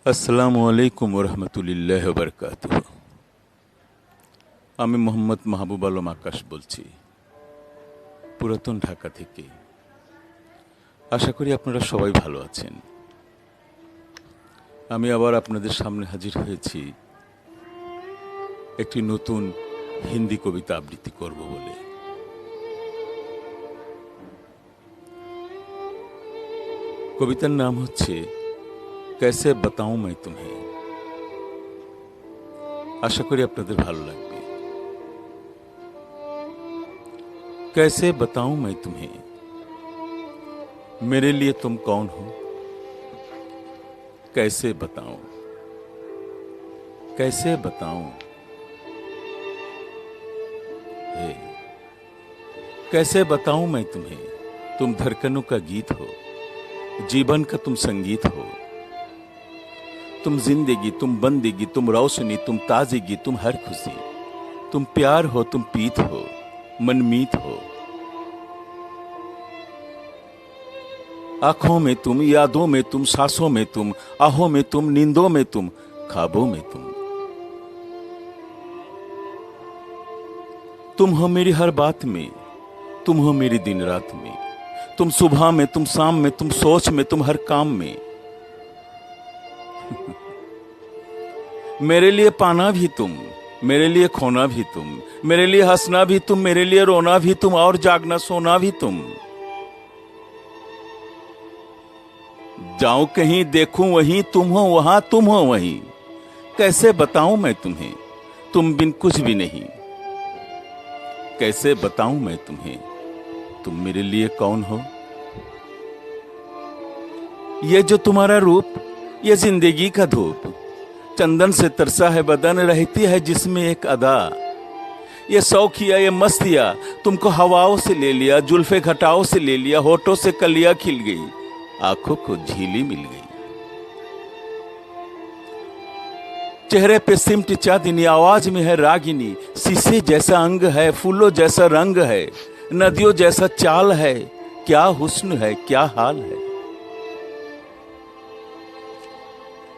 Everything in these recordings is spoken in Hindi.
আসসালামু আলাইকুম রহমতুল্লাহ বরকাতুহ। আমি মোহাম্মদ মাহবুব আলম আকাশ বলছি, পুরাতন ঢাকা থেকে। আশা করি আপনারা সবাই ভালো আছেন। আমি আবার আপনাদের সামনে হাজির হয়েছি একটি নতুন হিন্দি কবিতা আবৃত্তি করব বলে। কবিতার নাম হচ্ছে कैसे बताऊं मैं तुम्हें। आशा करी आपनादेर भालो लागबे। कैसे बताऊं मैं तुम्हें, मेरे लिए तुम कौन हो। कैसे बताऊं, कैसे बताऊं, कैसे बताऊं मैं तुम्हें। तुम धड़कनों का गीत हो, जीवन का तुम संगीत हो। तुम जिंदगी, तुम बंदगी, तुम रोशनी, तुम ताजगी, तुम हर खुशी। तुम प्यार हो, तुम पीत हो, मनमीत हो। आंखों में तुम, यादों में तुम, सांसों में तुम, आहों में तुम, नींदों में तुम, ख्वाबों में तुम। तुम हो मेरी हर बात में, तुम हो मेरी दिन रात में। तुम सुबह में, तुम शाम में, तुम सोच में, तुम हर काम में। मेरे लिए पाना भी तुम, मेरे लिए खोना भी तुम, मेरे लिए हंसना भी तुम, मेरे लिए रोना भी तुम, और जागना सोना भी तुम। जाऊं कहीं देखूं वहीं तुम हो, वहां तुम हो वहीं। कैसे बताऊं मैं तुम्हें, तुम बिन कुछ भी नहीं। कैसे बताऊं मैं तुम्हें, तुम मेरे लिए कौन हो। ये जो तुम्हारा रूप, ये जिंदगी का धूप, चंदन से तरसा है बदन, रहती है जिसमें एक अदा। ये शौकिया, ये मस्तिया, तुमको हवाओं से ले लिया, जुल्फे घटाओं से ले लिया, होठों से कलियां खिल गई, आंखों को झीली मिल गई। चेहरे पे सिमट चांदनी, आवाज में है रागिनी। शीशे जैसा अंग है, फूलों जैसा रंग है, नदियों जैसा चाल है। क्या हुस्न है, क्या हाल है।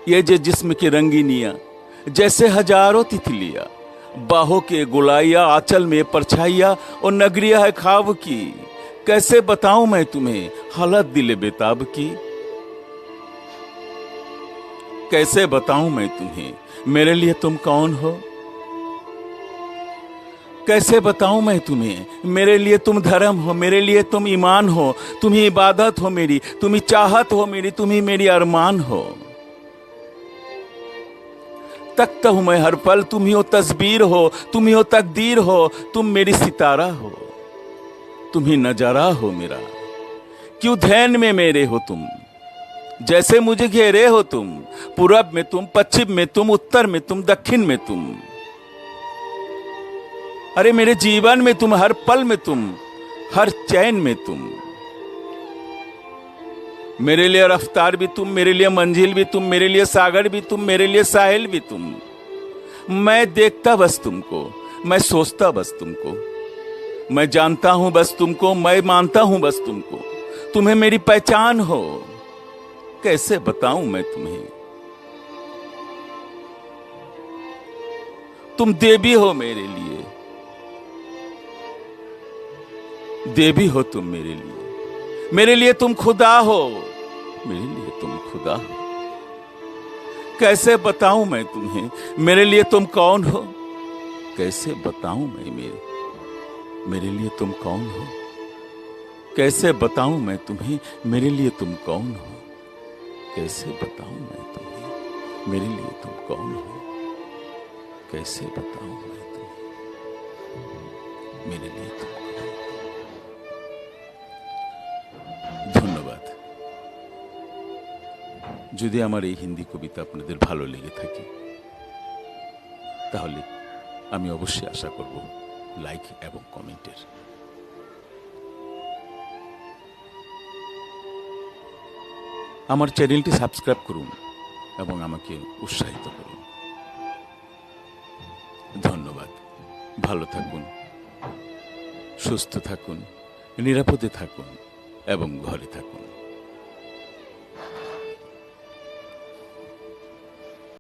ये जो जिस्म की रंगीनियां, जैसे हजारों तितलियां, बाहों के गुलाइया, आंचल में परछाइया, और नगरिया है ख्वाब की। कैसे बताऊं मैं तुम्हें हालत दिले बेताब की। कैसे बताऊं मैं तुम्हें, मेरे लिए तुम कौन हो। कैसे बताऊं मैं तुम्हें, मेरे लिए तुम धर्म हो, मेरे लिए तुम ईमान हो। तुम ही इबादत हो मेरी, तुम ही चाहत हो मेरी, तुम ही मेरी अरमान हो। तकता हूं मैं हर पल, तुम ही हो तस्वीर हो, तुम ही हो तकदीर हो। तुम मेरी सितारा हो, तुम ही नजारा हो मेरा। क्यों ध्यान में मेरे हो तुम, जैसे मुझे घेरे हो तुम। पूरब में तुम, पश्चिम में तुम, उत्तर में तुम, दक्षिण में तुम। अरे मेरे जीवन में तुम, हर पल में तुम, हर चैन में तुम। मेरे लिए रफ्तार भी तुम, मेरे लिए मंजिल भी तुम, मेरे लिए सागर भी तुम, मेरे लिए साहिल भी तुम। मैं देखता बस तुमको, मैं सोचता बस तुमको, मैं जानता हूं बस तुमको, मैं मानता हूं बस तुमको। तुम्हें मेरी पहचान हो, कैसे बताऊं मैं तुम्हें। तुम देवी हो मेरे लिए, देवी हो तुम मेरे लिए। मेरे लिए तुम खुदा हो, मेरे लिए तुम खुदा हो। कैसे बताऊं मैं तुम्हें, मेरे लिए तुम कौन हो। कैसे बताऊं मैं मेरे लिए तुम कौन हो। कैसे बताऊं मैं तुम्हें, मेरे लिए तुम कौन हो। कैसे बताऊं मैं तुम्हें, मेरे लिए तुम कौन हो। कैसे बताऊं मैं तुम्हें, मेरे लिए तुम कौन हो। ধন্যবাদ। যদি আমার এই হিন্দি কবিতা আপনাদের ভালো লেগে থাকে, তাহলে আমি অবশ্যই আশা করব লাইক এবং কমেন্টের। আমার চ্যানেলটি সাবস্ক্রাইব করুন এবং আমাকে উৎসাহিত করুন। ধন্যবাদ। ভালো থাকুন, সুস্থ থাকুন, নিরাপদে থাকুন এবং ঘরে থাকুন।